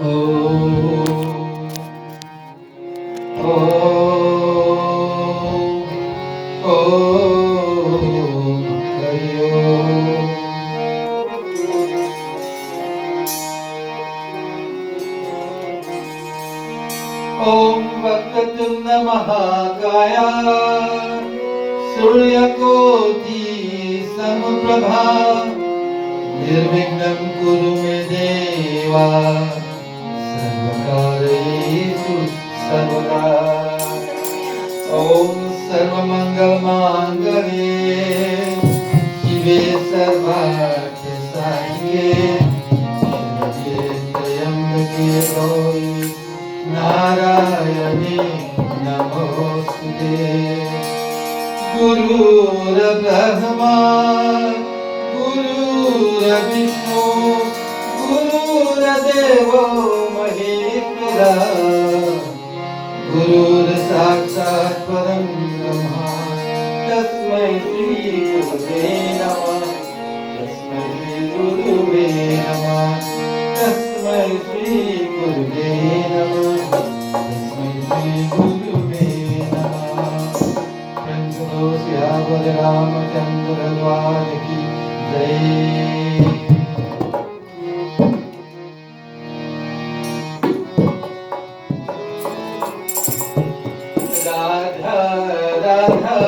ओम वक्रतुंड महाकाय सूर्यकोटि समप्रभा निर्विघ्नं कुरु मे देवा सर्वकार्येषु सर्वदा। ओम सर्वमंगलमांगल्ये शिवे सर्वार्थसाधिके शरण्ये त्र्यंबके गौरी नारायणे नमोस्तुते। गुरुर्ब्रह्मा गुरुर्विष्णु गुरुर्देवो महेश्वरा गुरुर्साक्षात् परं ब्रह्म तस्मै श्री गुरुवे नमः। तस्मै श्री गुरुवे नमः। तस्मै श्री गुरुवे नमः। तस्मै श्री गुरुवे नमः। चंद्रो श्यावर रामचंद्र द्वार की जय। राधा राधा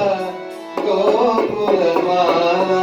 गोकुल माला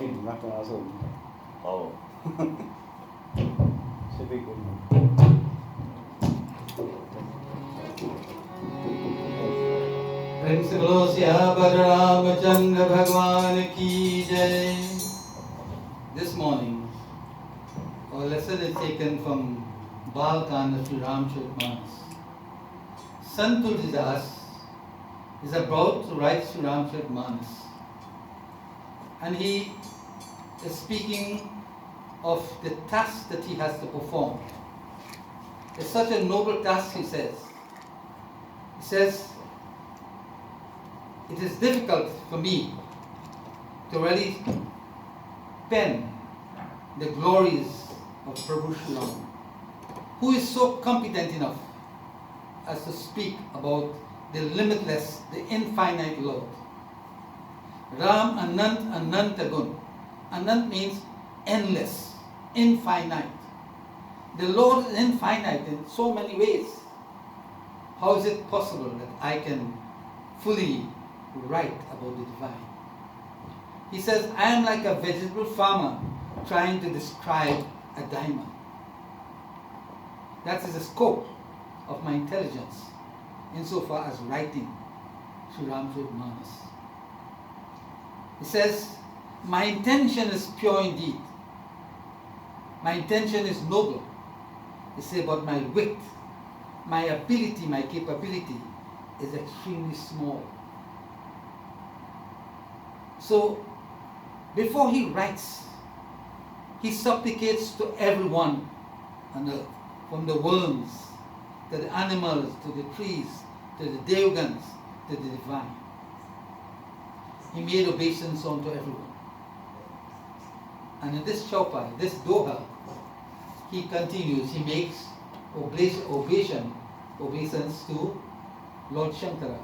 ฟินนะตัวสูง Oh. Should be good. प्रेम से बोलो सियावर रामचंद्र भगवान की जय. This morning, our lesson is taken from Balkana Sri Ramcharitmanas. Sant Tulsidas is about to write Sri Ramcharitmanas, and he is speaking of the task that he has to perform. It's such a noble task, he says. He says, it is difficult for me to really pen the glories of Prabhu Sri Ram, who is so competent enough as to speak about the limitless, the infinite Lord. Ram Anant Anantagun. Anant means endless, infinite. The Lord is infinite in so many ways. How is it possible that I can fully write about the divine? He says, I am like a vegetable farmer trying to describe a diamond. That is the scope of my intelligence insofar as writing Sri Ramcharitmanas. He says, my intention is pure indeed. My intention is noble. He says, but my wit, my ability, my capability is extremely small. So, before he writes, he supplicates to everyone on earth, from the worms, to the animals, to the trees, to the Devgans, to the divine. He made obeisance unto everyone. And in this chaupai, this doha, he continues, he makes obeisance to Lord Shankara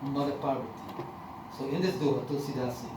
and Mother Parvati. So in this doha, Tulsidas says,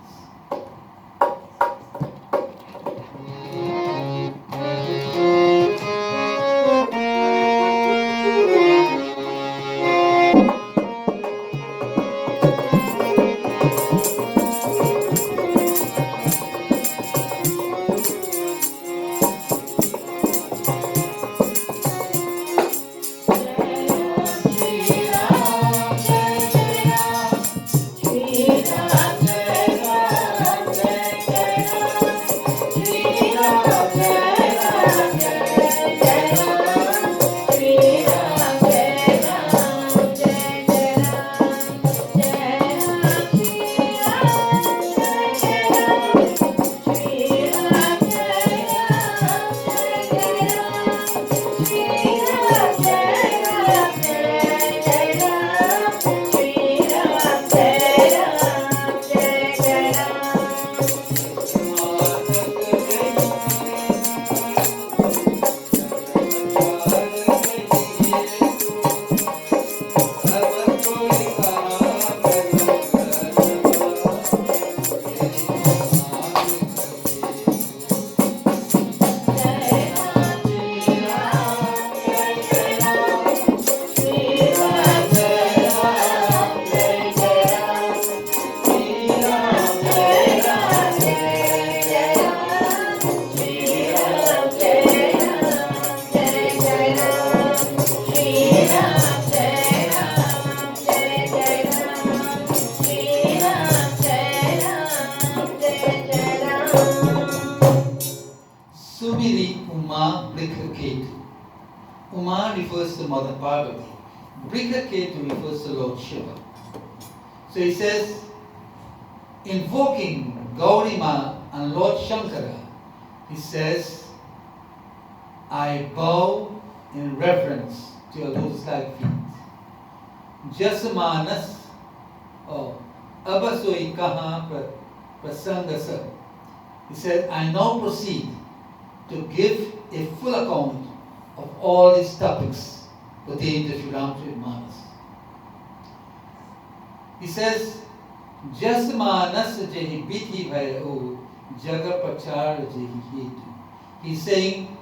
Uma refers to Mother Parvati. Brikaketu refers to Lord Shiva. So he says, invoking Gaurima and Lord Shankara, he says, I bow in reverence to your lotus-like feet. Jasamanas, or Abasoi Kaha Prasangasa. He said, I now proceed to give a full account of all these topics pertaining to Sri Ramcharitmanas. He says, Jasmanas jehi biti bhayo jagapachar jehi hetu. He's saying,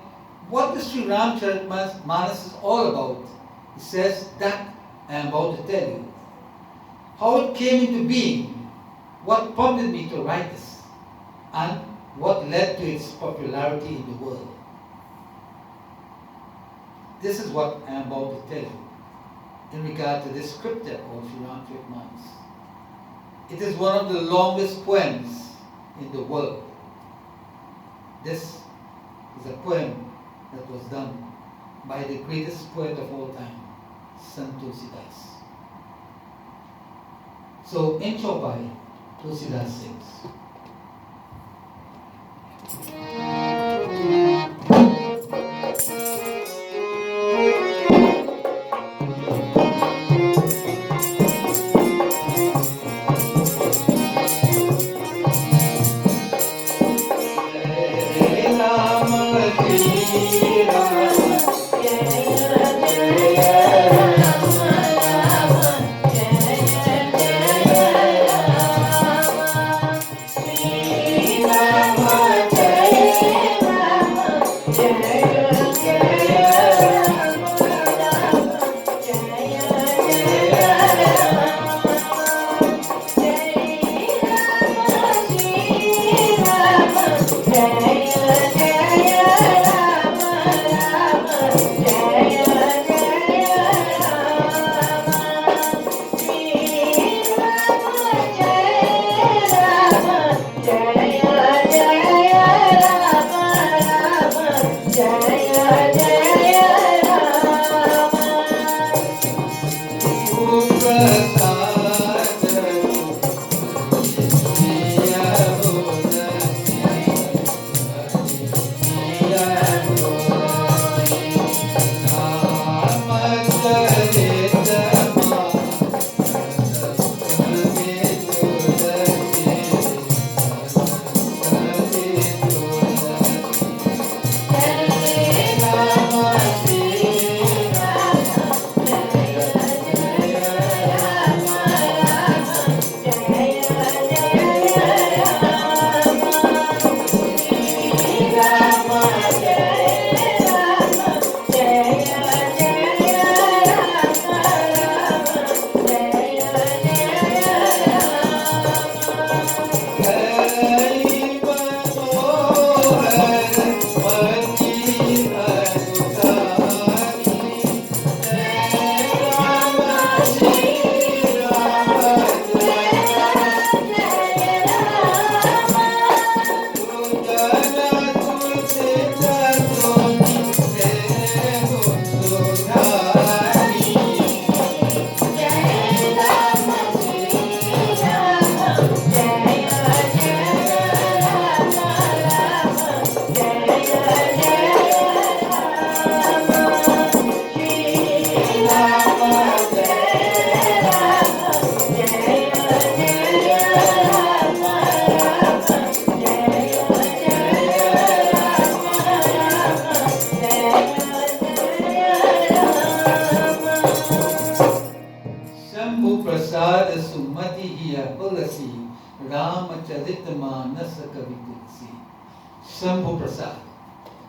what the Sri Ramcharitmanas is all about, he says, that I am about to tell you. How it came into being, what prompted me to write this, and what led to its popularity in the world. This is what I am about to tell you in regard to this scripture called Sri Ramcharitmanas. It is one of the longest poems in the world. This is a poem that was done by the greatest poet of all time, Sant Tulsidas. So in Chaupai, Tulsidas sings. Ramcharitmanas Kavitulsi. Shambhu Prasad.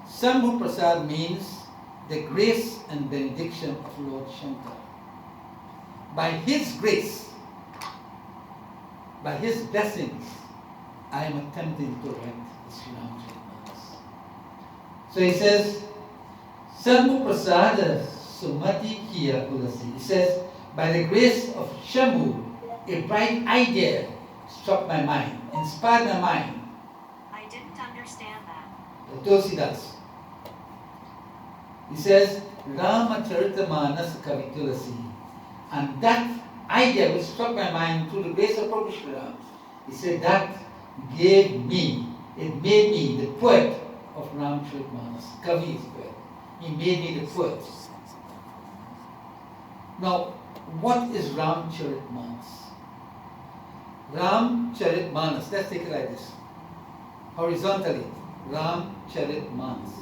Shambhu Prasad means the grace and benediction of Lord Shankar. By his grace, by his blessings, I am attempting to write the Sri Ramcharitmanas. So he says, Shambhu Prasad Sumati Kiya Tulasi. He says, by the grace of Shambhu, a bright idea struck my mind, inspired my mind. I didn't understand that. Tulsidas. He says, Ramcharitmanas Kavitulasi. And that idea which struck my mind through the grace of Prabhu Shri Ram, he said that it made me the poet of Ramcharitmanas. Kavi is poet. He made me the poet. Now, what is Ramcharitmanas? Ramcharitmanas, let's take it like this. Horizontally, Ramcharitmanas.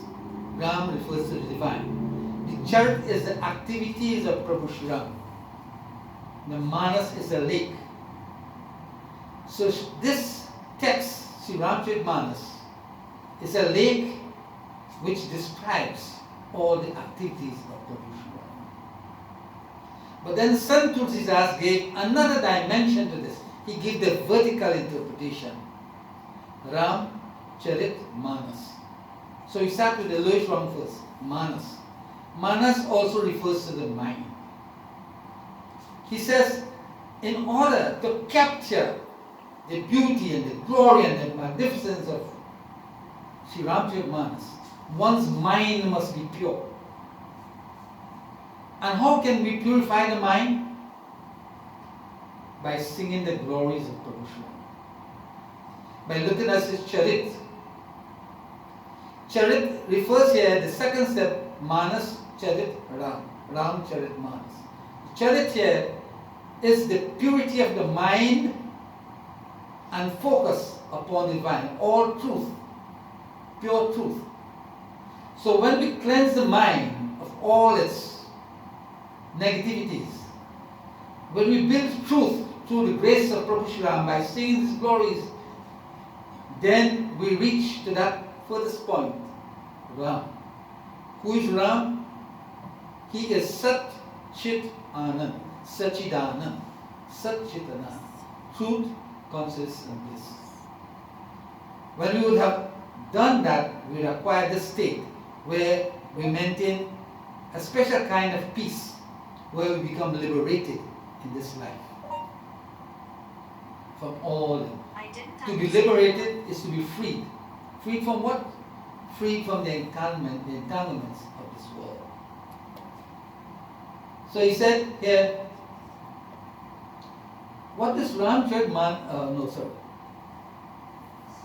Ram refers to the divine. The charit is the activities of Prabhu Shri Ram. The Manas is a lake. So this text, Sri Ramcharitmanas, is a lake which describes all the activities of Prabhu Shri Ram. But then Sant Tulsidas gave another dimension to this. He gave the vertical interpretation. Ram Ramcharitmanas. So we start with the lowest round first, Manas. Manas also refers to the mind. He says, in order to capture the beauty and the glory and the magnificence of Sri Ramcharitmanas, one's mind must be pure. And how can we purify the mind? By singing the glories of Prabhu Shri Ram. By looking at his charit. Charit refers here, the second step, Manas Charit Ram, Ram Charit Manas. Charit here is the purity of the mind and focus upon the divine, all truth, pure truth. So when we cleanse the mind of all its negativities, when we build truth through the grace of Prabhu Shri Ram by singing his glories, then we reach to that furthest point, Ram. Who is Ram? He is Sat Chit Anand, Sachidanand, Sat Chit Anand, truth, conscious and bliss. When we would have done that, we would acquire this state where we maintain a special kind of peace, where we become liberated in this life from all. To be liberated is to be freed. Freed from what? Freed from the entanglements of this world. So he said here, what is Ramcharitmanas?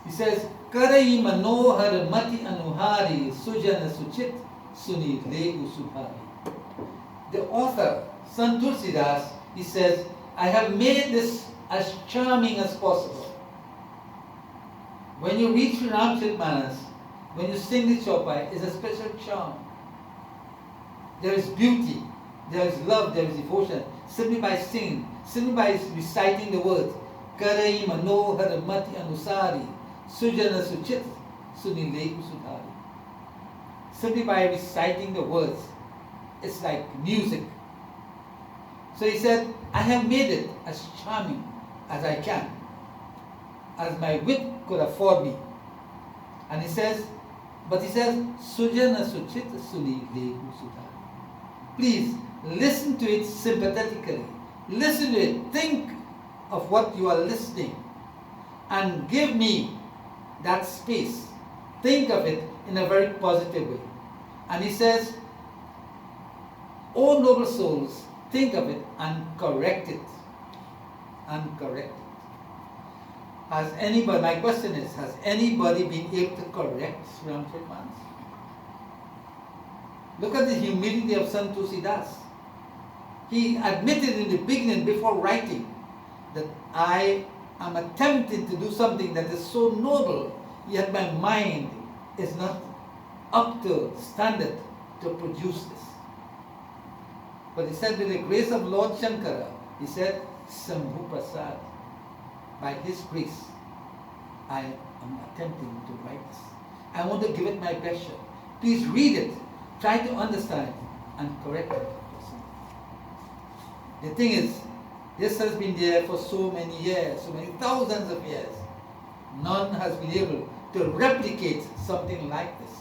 He says, Karai manohar mati anuhari sujana suchit suni legu subhari. The author, Sant Tulsidas, he says, I have made this as charming as possible. When you read Sri Ramcharitmanas, when you sing the Chaupai, it's a special charm. There is beauty, there is love, there is devotion, simply by singing, simply by reciting the words. Karai manohar mati anusari sujana suchit sunilegu sudhari. Simply by reciting the words, it's like music. So he said, I have made it as charming as I can, as my wit could afford me. And he says, Sujana Suchita Suni Legu Sudhari. Please listen to it sympathetically. Listen to it. Think of what you are listening and give me that space. Think of it in a very positive way. And he says, O noble souls, think of it and correct it. And correct it. Has anybody, my question is, has anybody been able to correct Sri Ramcharitmanas? Look at the humility of Sant Tulsidas. He admitted in the beginning, before writing, that I am attempting to do something that is so noble, yet my mind is not up to standard to produce this. But he said, with the grace of Lord Shankara, he said, Sambhu Prasad, by his grace, I am attempting to write this. I want to give it my best shot. Please read it, try to understand it, and correct it. The thing is, this has been there for so many years, so many thousands of years. None has been able to replicate something like this,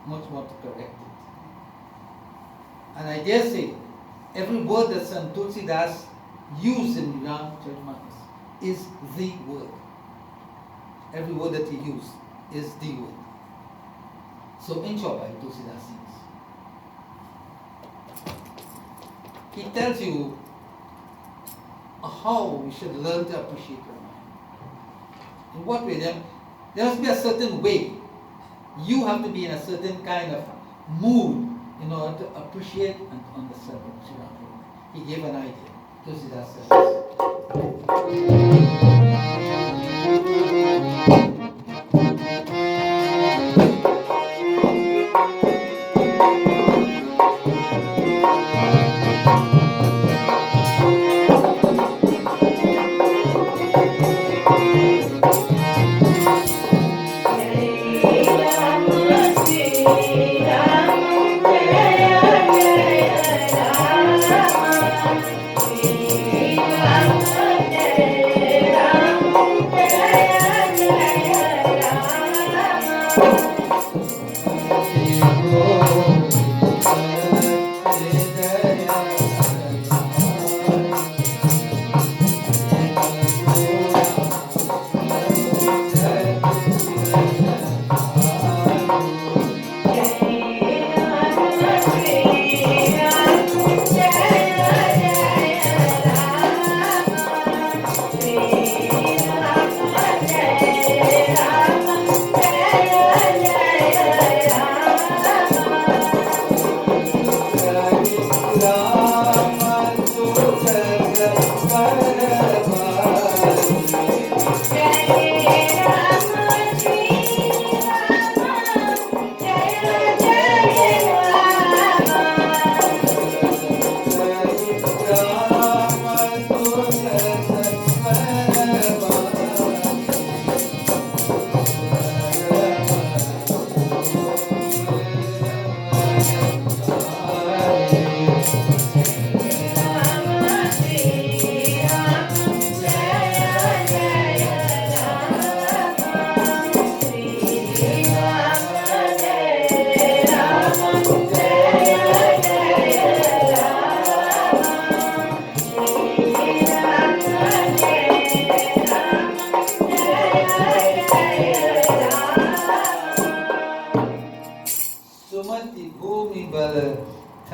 much more to correct it. And I dare say, every word that Sant Tulsidas used in Ramcharitmanas is the word. Every word that he used is the word. So in Chaupai, Tulsidas sings. He tells you how we should learn to appreciate Ramayana. In what way? There must be a certain way. You have to be in a certain kind of mood in order to appreciate and understand Sri Ramcharitmanas. He gave an idea. Tulsidas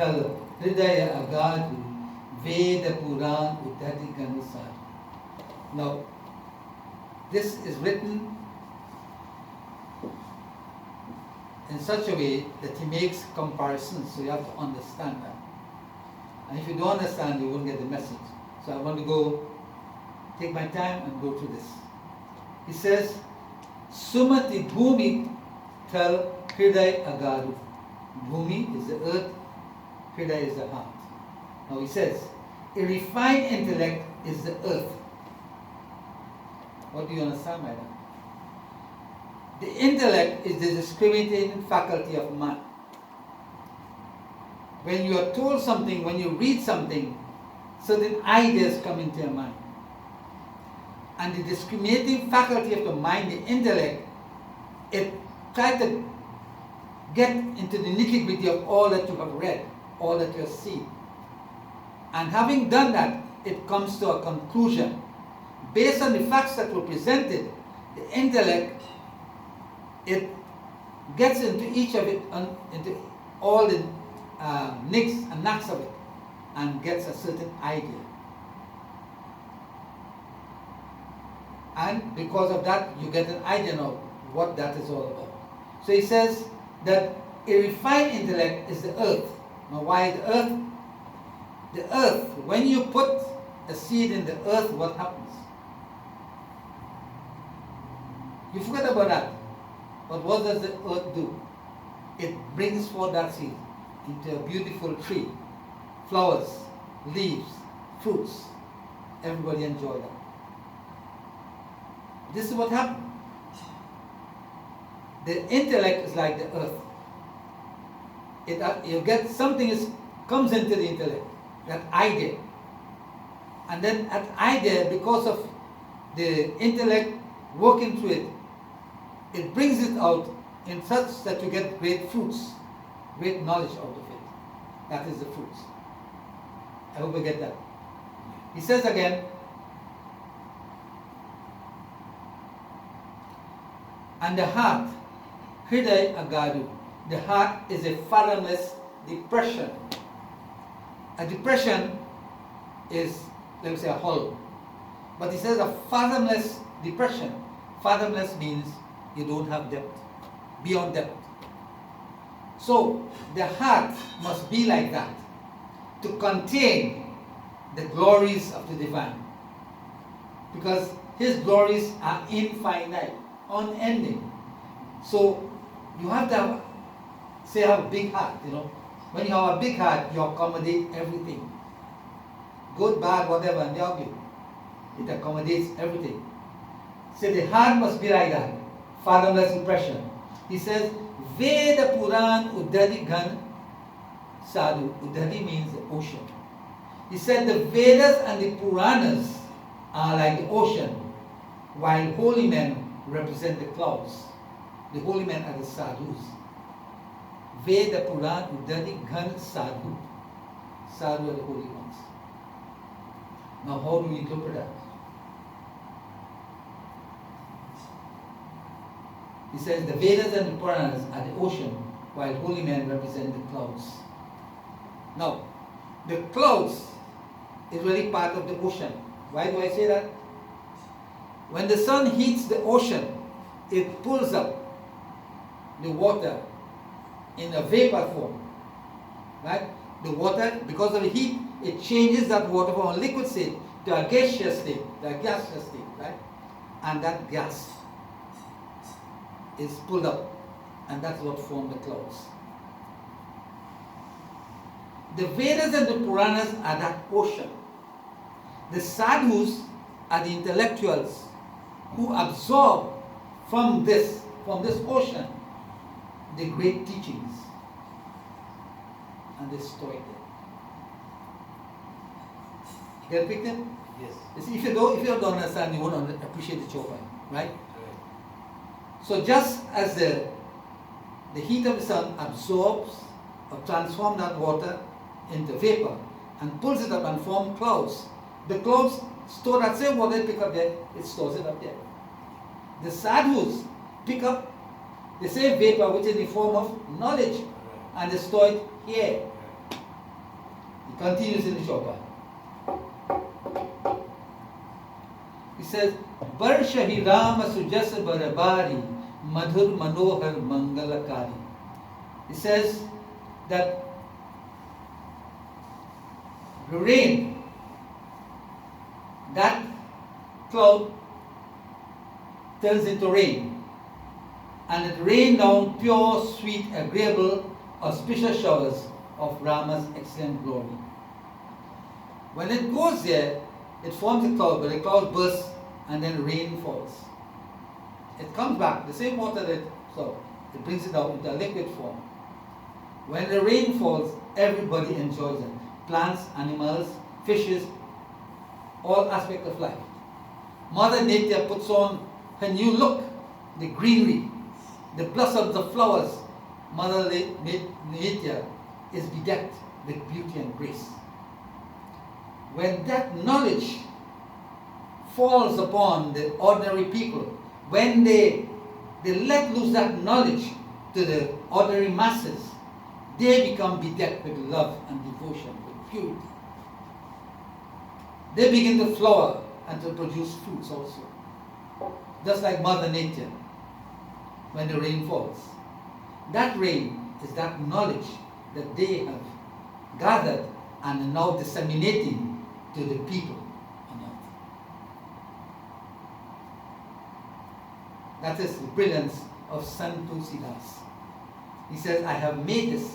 Thal Hridaya Agadu Veda Puran Uddhati Ganusar. Now, this is written in such a way that he makes comparisons, so you have to understand that. And if you don't understand, you won't get the message. So I want to take my time and go through this. He says, Sumati Bhumi Thal Hriday Agadu. Bhumi is the earth, Hriday is the heart. Now he says, a refined intellect is the earth. What do you understand by that? The intellect is the discriminating faculty of man. When you are told something, when you read something, certain ideas come into your mind. And the discriminating faculty of the mind, the intellect, it tries to get into the nitty-gritty of all that you have read, all that you have seen. And having done that, it comes to a conclusion. Based on the facts that were presented, the intellect, it gets into each of it, into all the nicks and knacks of it, and gets a certain idea. And because of that, you get an idea of what that is all about. So he says that a refined intellect is the earth. Now why the earth? The earth, when you put a seed in the earth, what happens? You forget about that. But what does the earth do? It brings forth that seed into a beautiful tree. Flowers, leaves, fruits. Everybody enjoy that. This is what happened. The intellect is like the earth. You get something comes into the intellect, that idea. And then that idea, because of the intellect working through it, it brings it out in such that you get great fruits, great knowledge out of it. That is the fruits. I hope you get that. He says again, and the heart, Hriday Agadu, the heart is a fathomless depression. A depression is, let me say, a hollow. But he says a fathomless depression. Fathomless means you don't have depth, beyond depth. So the heart must be like that, to contain the glories of the divine. Because his glories are infinite, unending. So you have to have a big heart, you know. When you have a big heart, you accommodate everything. Good, bad, whatever, and it accommodates everything. So the heart must be like that, fathomless depression. He says, Veda Puran Uddhati Ghan Sadhu. Uddhati means the ocean. He said the Vedas and the Puranas are like the ocean, while holy men represent the clouds. The holy men are the sadhus. Veda Puran Uddhati Ghan Sadhu. Sadhu are the holy ones. Now how do we interpret that? He says the Vedas and the Puranas are the ocean, while holy men represent the clouds. Now, the clouds is really part of the ocean. Why do I say that? When the sun heats the ocean, it pulls up the water in a vapor form. Right? The water, because of the heat, it changes that water from a liquid state to a gaseous state, right? And that gas is pulled up, and that's what forms the clouds. The Vedas and the Puranas are that ocean. The sadhus are the intellectuals who absorb from this ocean the great teachings and they store it there. Get a picture? Yes. You see, if you don't understand, you won't appreciate the chopan, right? So just as the heat of the sun absorbs or transforms that water into vapor and pulls it up and forms clouds, the clouds store that same water they pick up there, it stores it up there. The sadhus pick up the same vapor which is in the form of knowledge and they store it here. continues in the Chopra. He says, Bar Shahi Rama Sujas Barabari Madhur Manohar Mangalakari. He says that the rain, that cloud turns into rain, and it rained down pure, sweet, agreeable, auspicious showers of Rama's excellent glory. When it goes there, it forms a cloud, but the cloud bursts and then rain falls. It comes back, the same water that it brings it out into a liquid form. When the rain falls, everybody enjoys it. Plants, animals, fishes, all aspects of life. Mother Nature puts on her new look, the greenery, the blossoms, the flowers. Mother Nature is bedecked with beauty and grace. When that knowledge falls upon the ordinary people, when they let loose that knowledge to the ordinary masses, they become bedecked with love and devotion, with purity. They begin to flower and to produce fruits also. Just like Mother Nature, when the rain falls. That rain is that knowledge that they have gathered and are now disseminating to the people on earth. That is the brilliance of Sant Tulsidas. He says, I have made this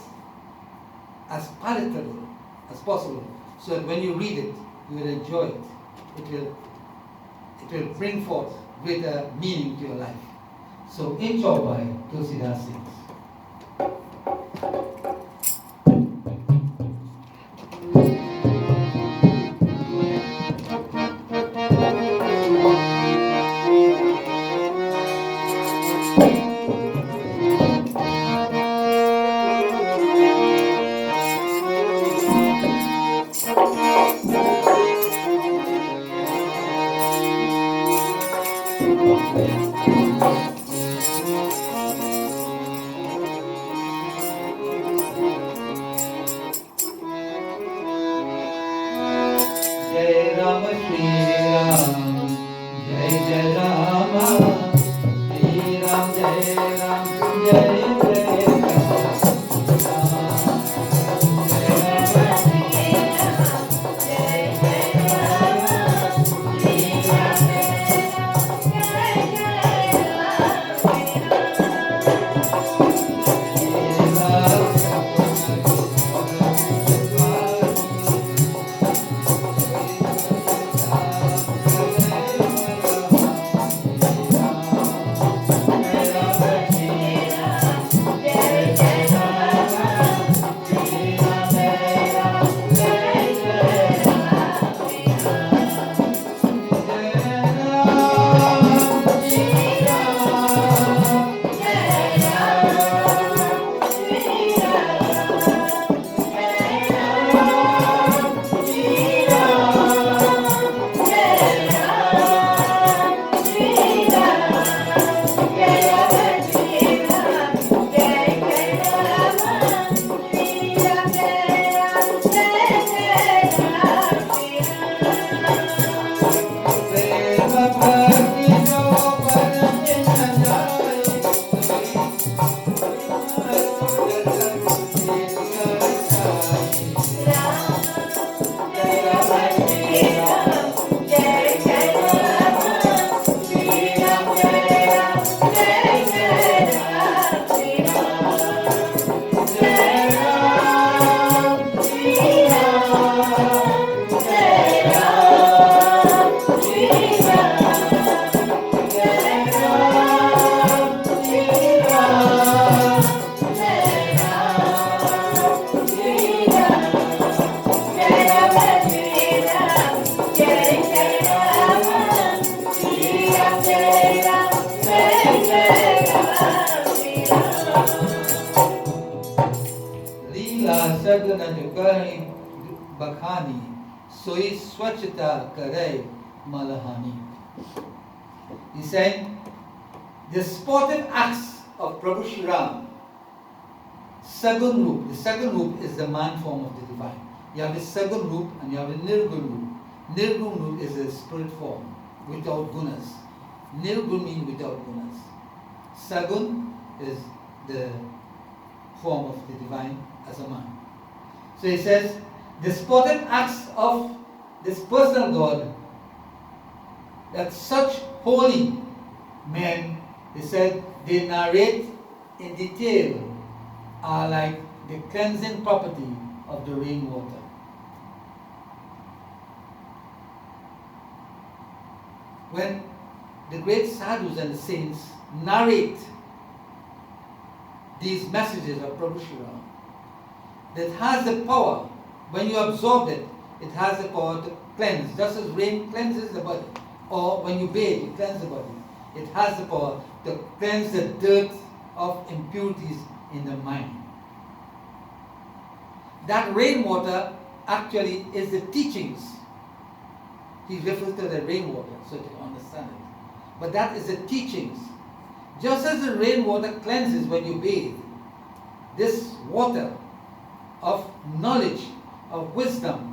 as palatable as possible, so that when you read it, you will enjoy it. It will bring forth greater meaning to your life. So in Chaupai, Tulsidas sings. He said, the sportive acts of Prabhu Shri Ram, Sagun Roop, the second roop is the man form of the divine. You have the Sagun Roop and you have the Nirgun Roop. Nirgun Roop is a spirit form without gunas. Nirgun means without gunas. Sagun is the form of the divine as a man. So he says, the spotted acts of this personal God, that such holy men, he said, they narrate in detail, are like the cleansing property of the rainwater. When the great sadhus and the saints narrate these messages of Prabhu Shri Ram, that has the power, when you absorb it, it has the power to cleanse, just as rain cleanses the body, or when you bathe, you cleanse the body. It has the power to cleanse the dirt of impurities in the mind. That rainwater actually is the teachings. He refers to the rainwater, so to understand it. But that is the teachings. Just as the rainwater cleanses when you bathe, this water of knowledge, of wisdom,